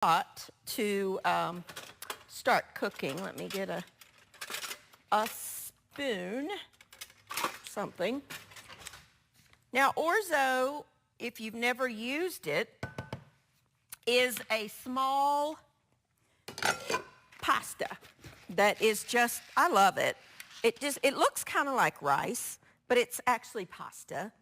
pot to start cooking. Let me get a spoon, something. Now, orzo, if you've never used it, is a small pasta that is just, I love it. It looks kind of like rice, but it's actually pasta.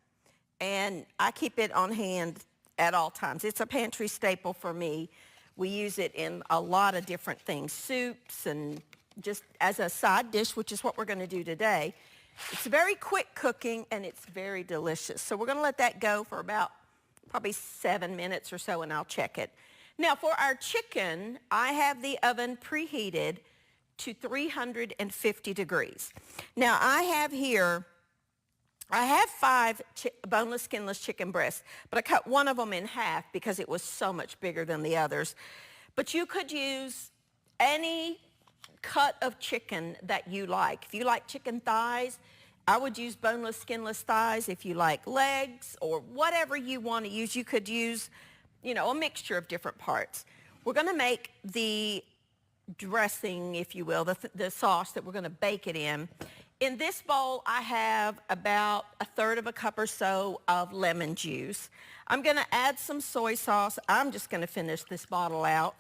And I keep it on hand at all times. It's a pantry staple for me. We use it in a lot of different things, soups and just as a side dish, which is what we're going to do today. It's very quick cooking and it's very delicious. So we're going to let that go for about probably 7 minutes or so and I'll check it. Now for our chicken, I have the oven preheated to 350 degrees. Now I have here, I have 5 boneless, skinless chicken breasts, but I cut one of them in half because it was so much bigger than the others. But you could use any cut of chicken that you like. If you like chicken thighs, I would use boneless, skinless thighs. If you like legs or whatever you want to use, you could use, you know, a mixture of different parts. We're going to make the dressing, if you will, the sauce that we're going to bake it in. In this bowl, I have about 1/3 cup or so of lemon juice. I'm going to add some soy sauce. I'm just going to finish this bottle out.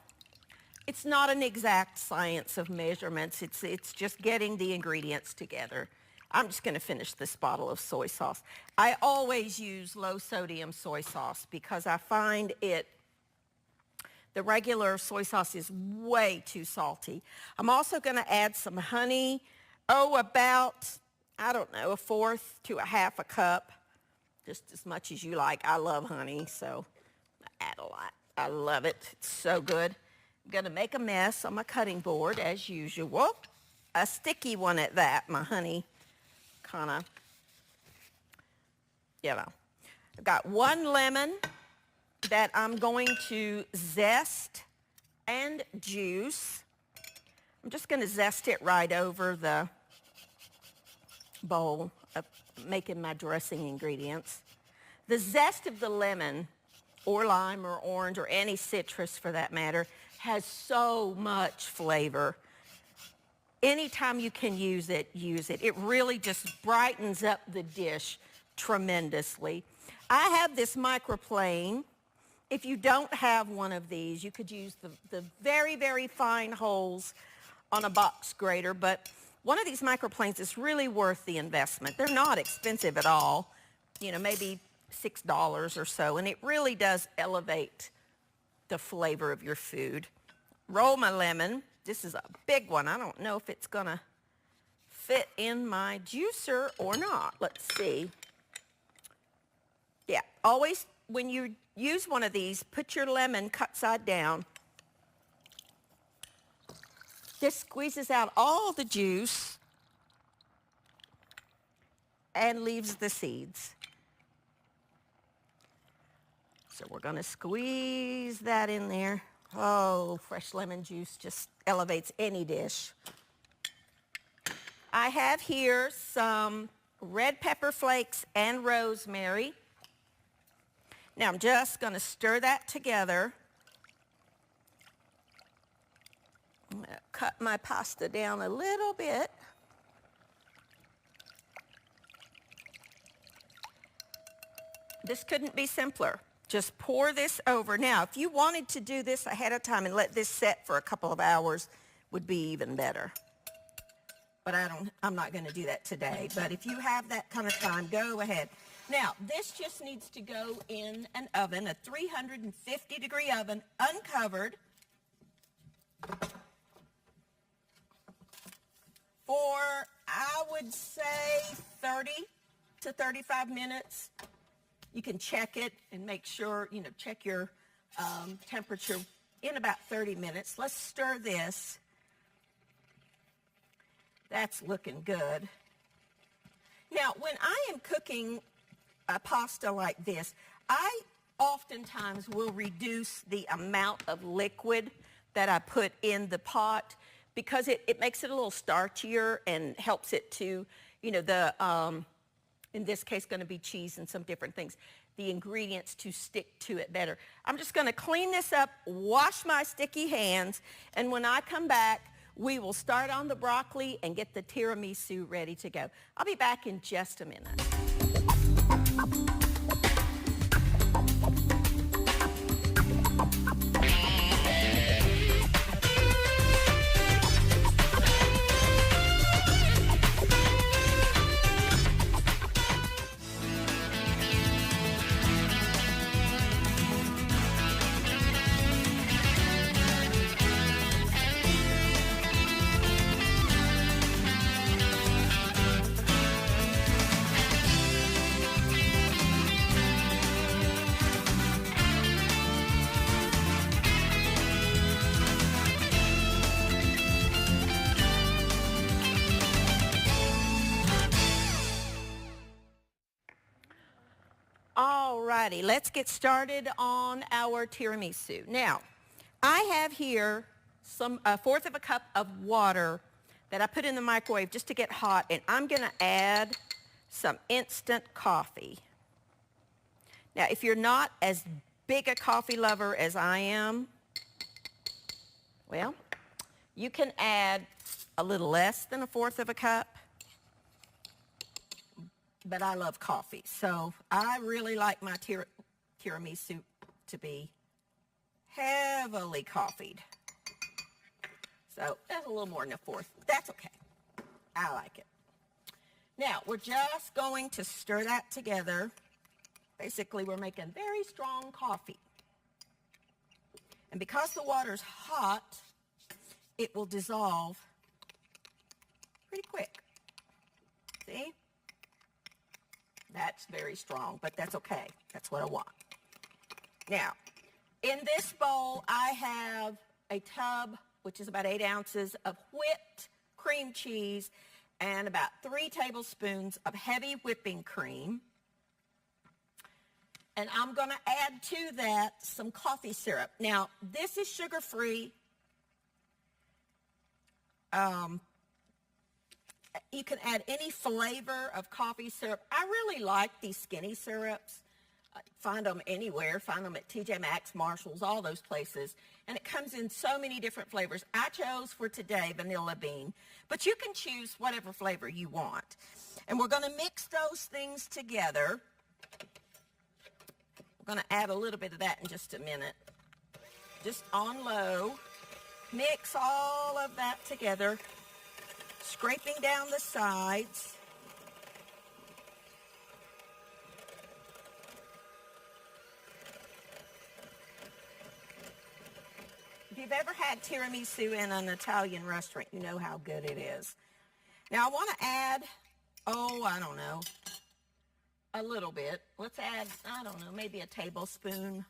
It's not an exact science of measurements. It's just getting the ingredients together. I'm just going to finish this bottle of soy sauce. I always use low sodium soy sauce because I find the regular soy sauce is way too salty. I'm also going to add some honey. About, I don't know, 1/4 to 1/2 cup, just as much as you like. I love honey, so I add a lot. I love it. It's so good. I'm going to make a mess on my cutting board, as usual. A sticky one at that. My honey kind of, you know. I've got 1 lemon that I'm going to zest and juice. I'm just going to zest it right over the bowl of making my dressing ingredients. The zest of the lemon or lime or orange or any citrus for that matter has so much flavor. Anytime you can use it, use it. It really just brightens up the dish tremendously. I have this microplane. If you don't have one of these, you could use the very, very fine holes on a box grater, but one of these microplanes is really worth the investment. They're not expensive at all, you know, maybe $6 or so, and it really does elevate the flavor of your food. Roll my lemon. This is a big one. I don't know if it's gonna fit in my juicer or not. Let's see. Yeah, always when you use one of these, put your lemon cut side down. This squeezes out all the juice and leaves the seeds. So we're going to squeeze that in there. Oh, fresh lemon juice just elevates any dish. I have here some red pepper flakes and rosemary. Now I'm just going to stir that together. I'm going to cut my pasta down a little bit. This couldn't be simpler. Just pour this over. Now, if you wanted to do this ahead of time and let this set for a couple of hours, would be even better. But I'm not going to do that today. But if you have that kind of time, go ahead. Now, this just needs to go in an oven, a 350-degree oven, uncovered, for, I would say, 30 to 35 minutes. You can check it and make sure, you know, check your temperature in about 30 minutes. Let's stir this. That's looking good. Now, when I am cooking a pasta like this, I oftentimes will reduce the amount of liquid that I put in the pot because it makes it a little starchier and helps it to, you know, in this case, going to be cheese and some different things. the ingredients to stick to it better. I'm just going to clean this up, wash my sticky hands, and when I come back, we will start on the broccoli and get the tiramisu ready to go. I'll be back in just a minute. Alrighty, let's get started on our tiramisu. Now, I have here a fourth of a cup of water that I put in the microwave just to get hot, and I'm going to add some instant coffee. Now, if you're not as big a coffee lover as I am, well, you can add a little less than a fourth of a cup. But I love coffee, so I really like my tiramisu to be heavily coffeed. So that's a little more than a fourth. That's okay. I like it. Now, we're just going to stir that together. Basically, we're making very strong coffee. And because the water's hot, it will dissolve pretty quick. See? That's very strong, but that's okay. That's what I want. Now, in this bowl, I have a tub, which is about 8 ounces of whipped cream cheese and about 3 tablespoons of heavy whipping cream. And I'm going to add to that some coffee syrup. Now, this is sugar-free. You can add any flavor of coffee syrup. I really like these skinny syrups. Find them anywhere. Find them at TJ Maxx, Marshall's, all those places. And it comes in so many different flavors. I chose for today vanilla bean, but you can choose whatever flavor you want. And we're going to mix those things together. We're going to add a little bit of that in just a minute. Just on low. Mix all of that together. Scraping down the sides. If you've ever had tiramisu in an Italian restaurant, you know how good it is. Now I want to add, I don't know, a little bit. Let's add, I don't know, maybe a tablespoon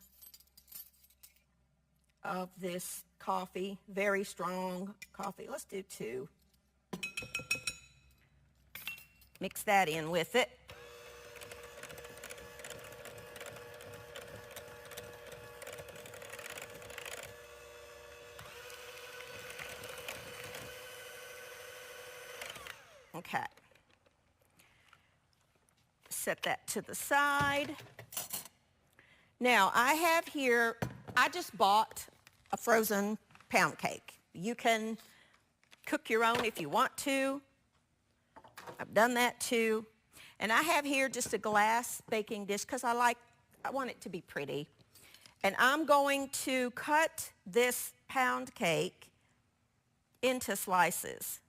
of this coffee, very strong coffee. Let's do 2. Mix that in with it. Okay. Set that to the side. Now, I have here, I just bought a frozen pound cake. You can cook your own if you want to. I've done that too. And I have here just a glass baking dish because I want it to be pretty. And I'm going to cut this pound cake into slices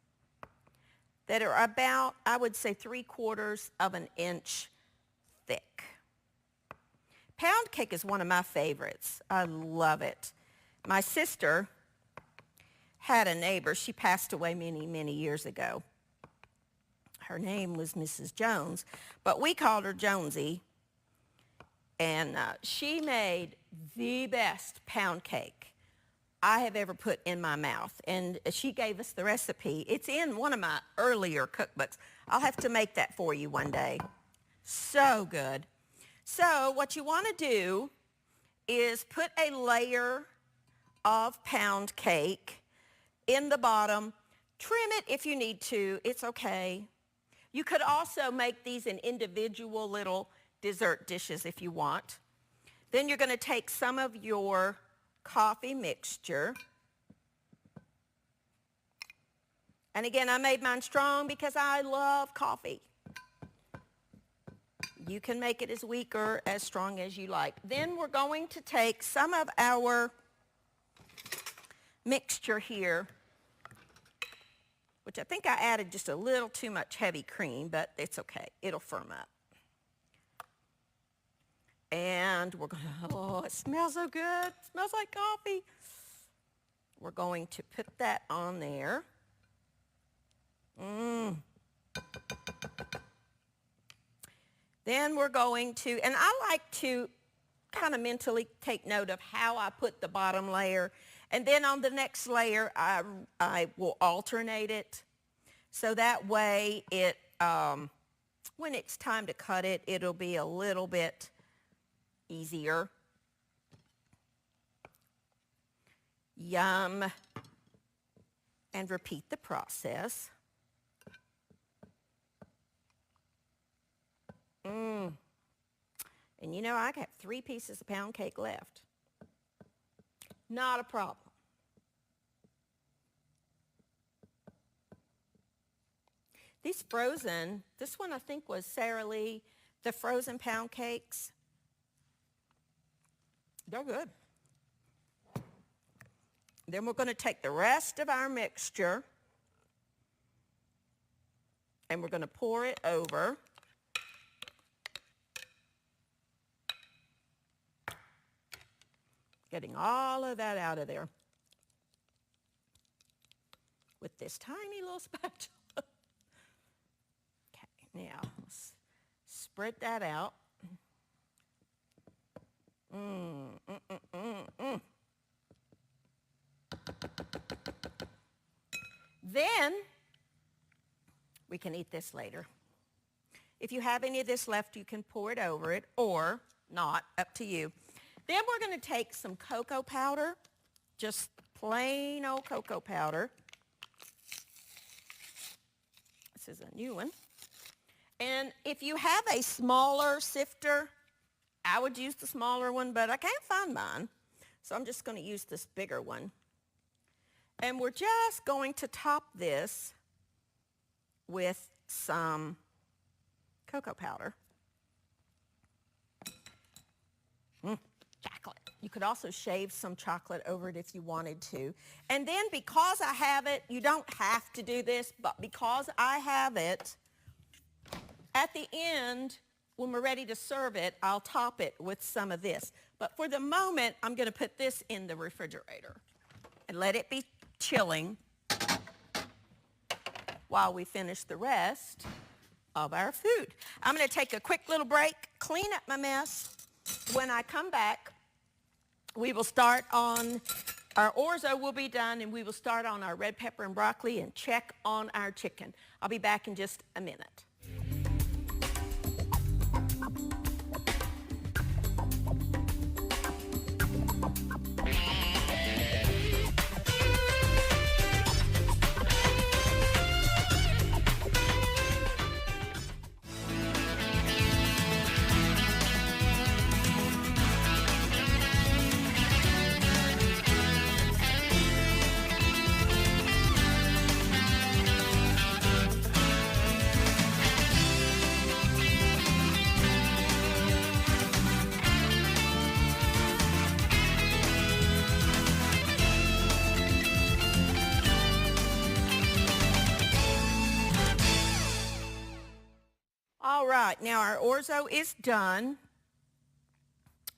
that are about, I would say, 3/4 of an inch thick. Pound cake is one of my favorites. I love it. My sister had a neighbor. She passed away many, many years ago. Her name was Mrs. Jones, but we called her Jonesy. And she made the best pound cake I have ever put in my mouth. And she gave us the recipe. It's in one of my earlier cookbooks. I'll have to make that for you one day. So good. So what you want to do is put a layer of pound cake in the bottom. Trim it if you need to. It's okay. You could also make these in individual little dessert dishes if you want. Then you're going to take some of your coffee mixture. And again, I made mine strong because I love coffee. You can make it as weak or as strong as you like. Then we're going to take some of our mixture here, which I think I added just a little too much heavy cream, but it's okay. It'll firm up. And we're going to, oh, it smells so good. It smells like coffee. We're going to put that on there. Then we're going to, and I like to kind of mentally take note of how I put the bottom layer. And then on the next layer, I will alternate it. So that way it, when it's time to cut it, it'll be a little bit easier. Yum. And repeat the process. And you know, I have 3 pieces of pound cake left. Not a problem. These frozen, this one I think was Sara Lee, the frozen pound cakes. They're good. Then we're going to take the rest of our mixture and we're going to pour it over. Getting all of that out of there with this tiny little spatula. Okay, now let's spread that out. Then we can eat this later. If you have any of this left, you can pour it over it or not, up to you. Then we're going to take some cocoa powder, just plain old cocoa powder. This is a new one. And if you have a smaller sifter, I would use the smaller one, but I can't find mine. So I'm just going to use this bigger one. And we're just going to top this with some cocoa powder. Chocolate. You could also shave some chocolate over it if you wanted to. And then because I have it, you don't have to do this, but because I have it, at the end, when we're ready to serve it, I'll top it with some of this. But for the moment, I'm going to put this in the refrigerator and let it be chilling while we finish the rest of our food. I'm going to take a quick little break, clean up my mess. When I come back, we will start on, our orzo will be done, and we will start on our red pepper and broccoli and check on our chicken. I'll be back in just a minute. All right, now our orzo is done.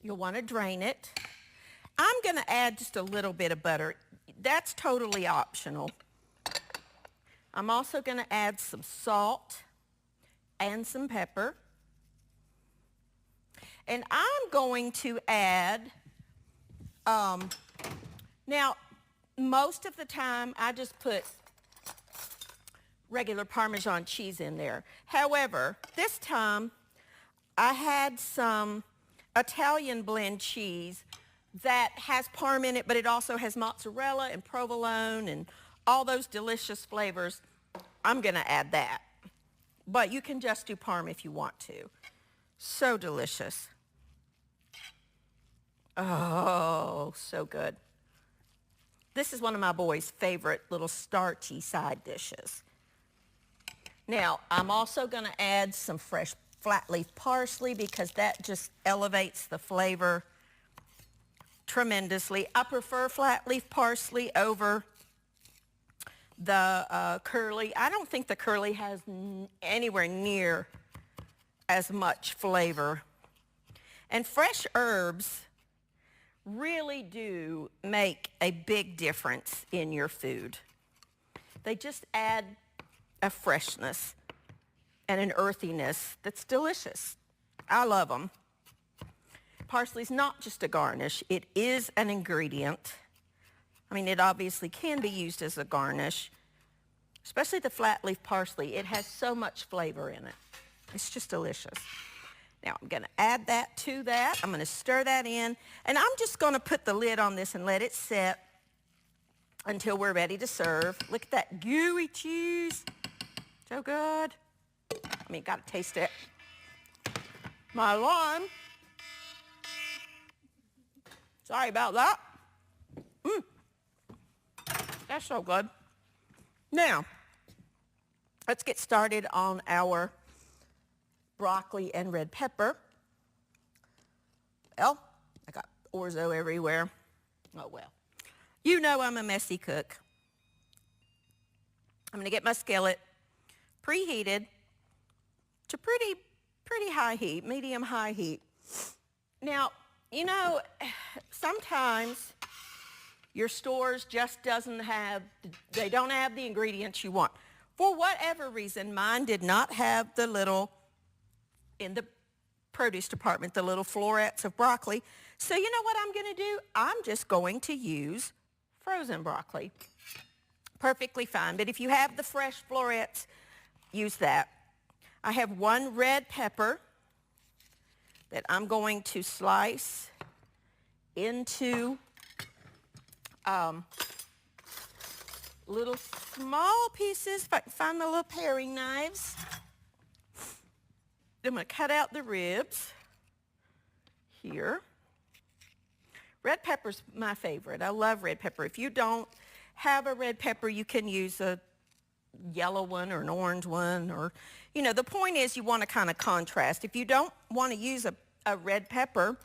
You'll want to drain it. I'm going to add just a little bit of butter. That's totally optional. I'm also going to add some salt and some pepper. And I'm going to add, now most of the time I just put regular Parmesan cheese in there. However, this time I had some Italian blend cheese that has Parm in it, but it also has mozzarella and provolone and all those delicious flavors. I'm going to add that. But you can just do Parm if you want to. So delicious. Oh, so good. This is one of my boys' favorite little starchy side dishes. Now, I'm also going to add some fresh flat leaf parsley because that just elevates the flavor tremendously. I prefer flat leaf parsley over the curly. I don't think the curly has anywhere near as much flavor. And fresh herbs really do make a big difference in your food. They just add a freshness and an earthiness that's delicious. I love them. Parsley's not just a garnish, it is an ingredient. I mean, it obviously can be used as a garnish, especially the flat leaf parsley. It has so much flavor in it. It's just delicious. Now I'm going to add that to that. I'm going to stir that in, and I'm just going to put the lid on this and let it sit until we're ready to serve. Look at that gooey cheese. So good. I mean, got to taste it. My alarm. Sorry about that. That's so good. Now, let's get started on our broccoli and red pepper. Well, I got orzo everywhere. Oh well. You know I'm a messy cook. I'm going to get my skillet preheated to pretty high heat, medium high heat. Now, you know, sometimes your stores just they don't have the ingredients you want. For whatever reason, mine did not have the little, in the produce department, the little florets of broccoli. So you know what I'm going to do? I'm just going to use frozen broccoli. Perfectly fine. But if you have the fresh florets, use that. I have one red pepper that I'm going to slice into little small pieces. If I can find the little paring knives. I'm going to cut out the ribs here. Red pepper's my favorite. I love red pepper. If you don't have a red pepper, you can use a yellow one or an orange one. Or, you know, the point is you want to kind of contrast. If you don't want to use a red pepper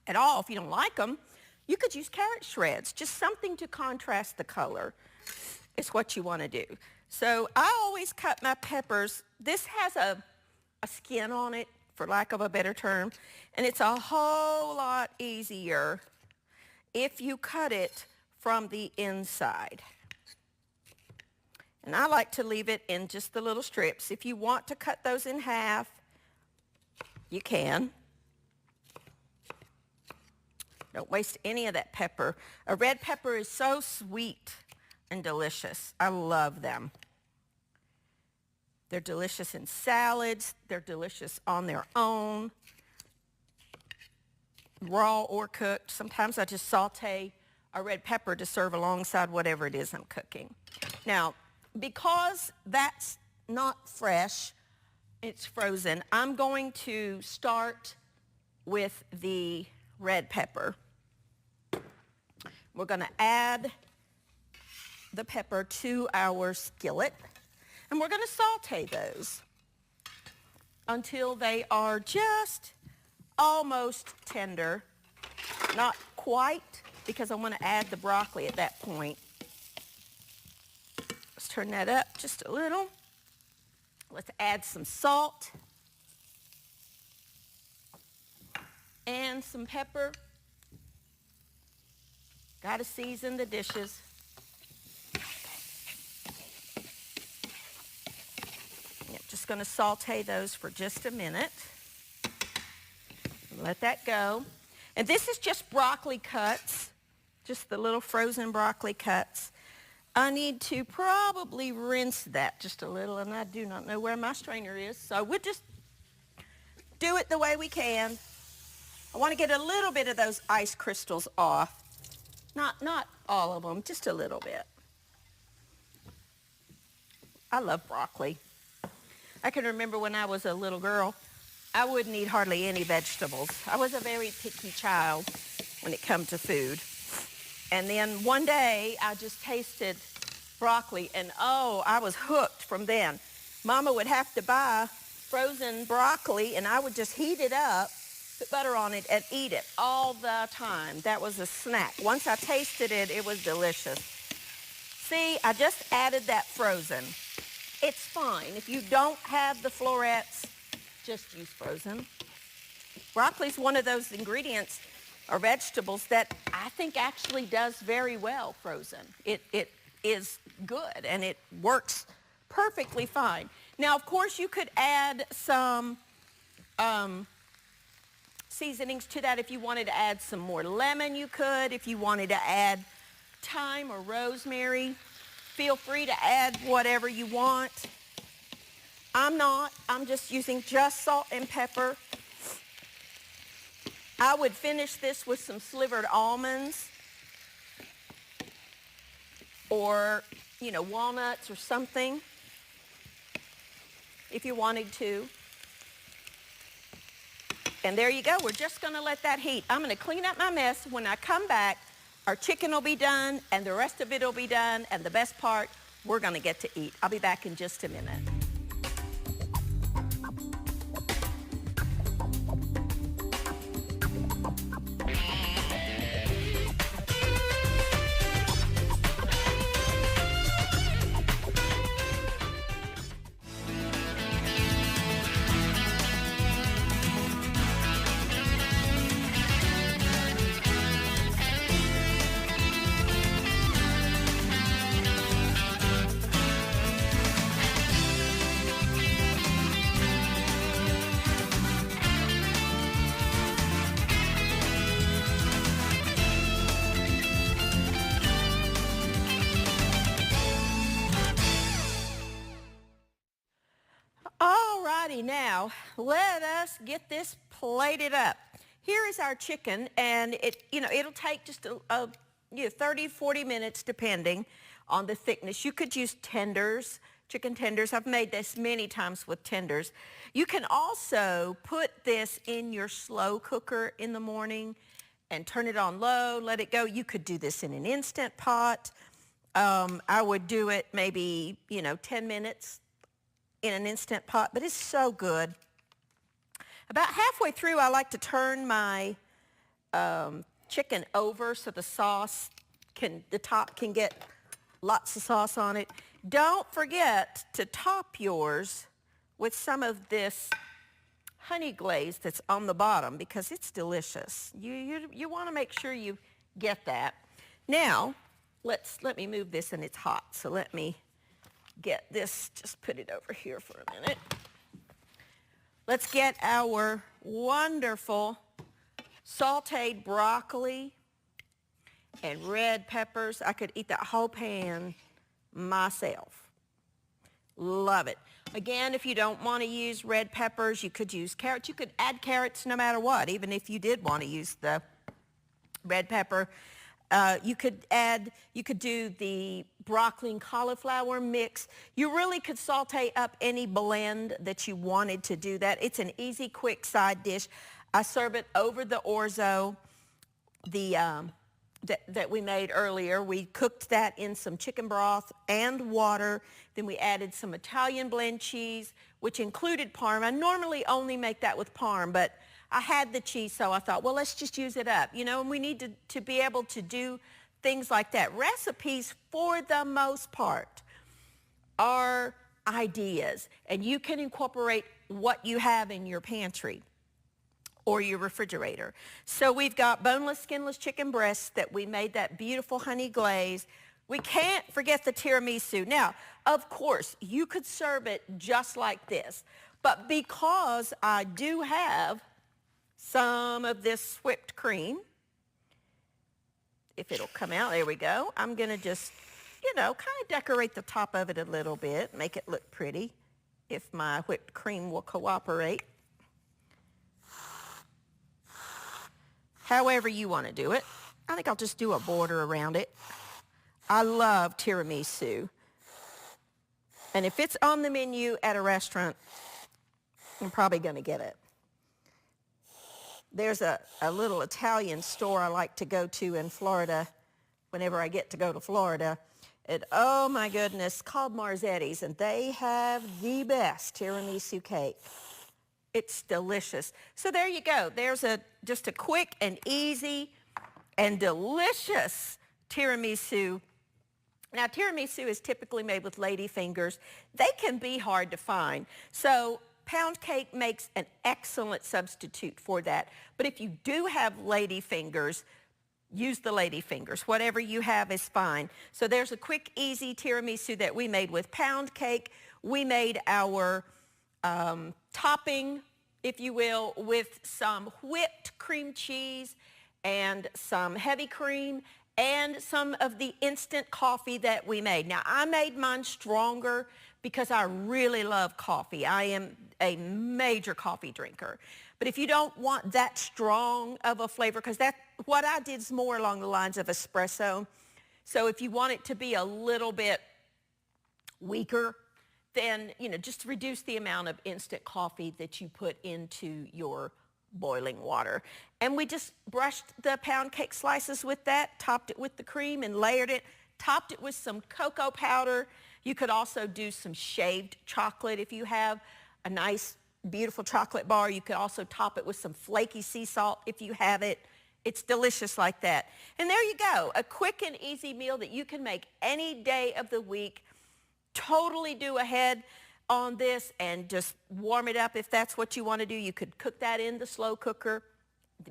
at all, if you don't like them, you could use carrot shreds. Just something to contrast the color is what you want to do. So I always cut my peppers. This has a skin on it, for lack of a better term, and it's a whole lot easier if you cut it from the inside. And I like to leave it in just the little strips. If you want to cut those in half, you can. Don't waste any of that pepper. A red pepper is so sweet and delicious. I love them. They're delicious in salads. They're delicious on their own, raw or cooked. Sometimes I just saute a red pepper to serve alongside whatever it is I'm cooking. Now, because that's not fresh, it's frozen, I'm going to start with the red pepper. We're going to add the pepper to our skillet, and we're going to saute those until they are just almost tender. Not quite, because I want to add the broccoli at that point. Let's turn that up just a little. Let's add some salt and some pepper. Got to season the dishes. Yep, just going to saute those for just a minute. Let that go. And this is just broccoli cuts, just the little frozen broccoli cuts. I need to probably rinse that just a little, and I do not know where my strainer is, so we'll just do it the way we can. I want to get a little bit of those ice crystals off. Not all of them, just a little bit. I love broccoli. I can remember when I was a little girl, I wouldn't eat hardly any vegetables. I was a very picky child when it comes to food. And then one day I just tasted broccoli, and oh, I was hooked from then. Mama would have to buy frozen broccoli, and I would just heat it up, put butter on it, and eat it all the time. That was a snack. Once I tasted it, it was delicious. See, I just added that frozen. It's fine. If you don't have the florets, just use frozen. Broccoli's one of those ingredients or vegetables that I think actually does very well frozen. It is good, and it works perfectly fine. Now, of course, you could add some seasonings to that. If you wanted to add some more lemon, you could. If you wanted to add thyme or rosemary, feel free to add whatever you want. I'm not. I'm just using just salt and pepper. I would finish this with some slivered almonds or, you know, walnuts or something if you wanted to. And there you go. We're just going to let that heat. I'm going to clean up my mess. When I come back, our chicken will be done, and the rest of it will be done, and the best part, we're going to get to eat. I'll be back in just a minute. Alrighty, now let us get this plated up. Here is our chicken, and it'll take just 30, 40 minutes depending on the thickness. You could use tenders, chicken tenders. I've made this many times with tenders. You can also put this in your slow cooker in the morning and turn it on low, let it go. You could do this in an Instant Pot. I would do it maybe, 10 minutes in an Instant Pot, but it's so good. About halfway through, I like to turn my chicken over so the top can get lots of sauce on it. Don't forget to top yours with some of this honey glaze that's on the bottom because it's delicious. You want to make sure you get that. Now, let me move this, and it's hot, so let me get this, just put it over here for a minute. Let's get our wonderful sauteed broccoli and red peppers. I could eat that whole pan myself. Love it. Again, if you don't want to use red peppers, you could use carrots. You could add carrots no matter what, even if you did want to use the red pepper. You could do the broccoli and cauliflower mix. You really could saute up any blend that you wanted to do that. It's an easy, quick side dish. I serve it over the orzo that we made earlier. We cooked that in some chicken broth and water. Then we added some Italian blend cheese, which included parm. I normally only make that with parm, but I had the cheese, so I thought, well, let's just use it up. And we need to be able to do things like that. Recipes, for the most part, are ideas, and you can incorporate what you have in your pantry or your refrigerator. So we've got boneless, skinless chicken breasts that we made that beautiful honey glaze. We can't forget the tiramisu. Now, of course, you could serve it just like this, but because I do have some of this whipped cream, if it'll come out, there we go. I'm going to just, kind of decorate the top of it a little bit, make it look pretty, if my whipped cream will cooperate. However you want to do it. I think I'll just do a border around it. I love tiramisu. And if it's on the menu at a restaurant, I'm probably going to get it. there's a little Italian store I like to go to in Florida whenever I get to go to Florida. Oh my goodness, called Marzetti's, and they have the best tiramisu cake. It's delicious. So there you go. There's just a quick and easy and delicious tiramisu. Now, tiramisu is typically made with lady fingers. They can be hard to find. So pound cake makes an excellent substitute for that. But if you do have lady fingers, use the lady fingers. Whatever you have is fine. So there's a quick, easy tiramisu that we made with pound cake. We made our topping, if you will, with some whipped cream cheese and some heavy cream and some of the instant coffee that we made. Now, I made mine stronger because I really love coffee. I am a major coffee drinker. But if you don't want that strong of a flavor, because what I did is more along the lines of espresso. So if you want it to be a little bit weaker, then, just reduce the amount of instant coffee that you put into your boiling water. And we just brushed the pound cake slices with that, topped it with the cream and layered it, topped it with some cocoa powder. You could also do some shaved chocolate if you have a nice, beautiful chocolate bar. You could also top it with some flaky sea salt if you have it. It's delicious like that. And there you go, a quick and easy meal that you can make any day of the week. Totally do ahead on this and just warm it up if that's what you want to do. You could cook that in the slow cooker,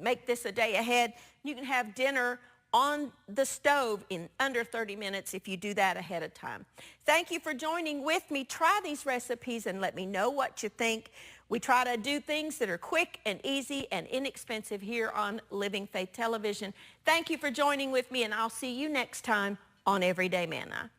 make this a day ahead. You can have dinner on the stove in under 30 minutes if you do that ahead of time. Thank you for joining with me. Try these recipes and let me know what you think. We try to do things that are quick and easy and inexpensive here on Living Faith Television. Thank you for joining with me, and I'll see you next time on Everyday Manna.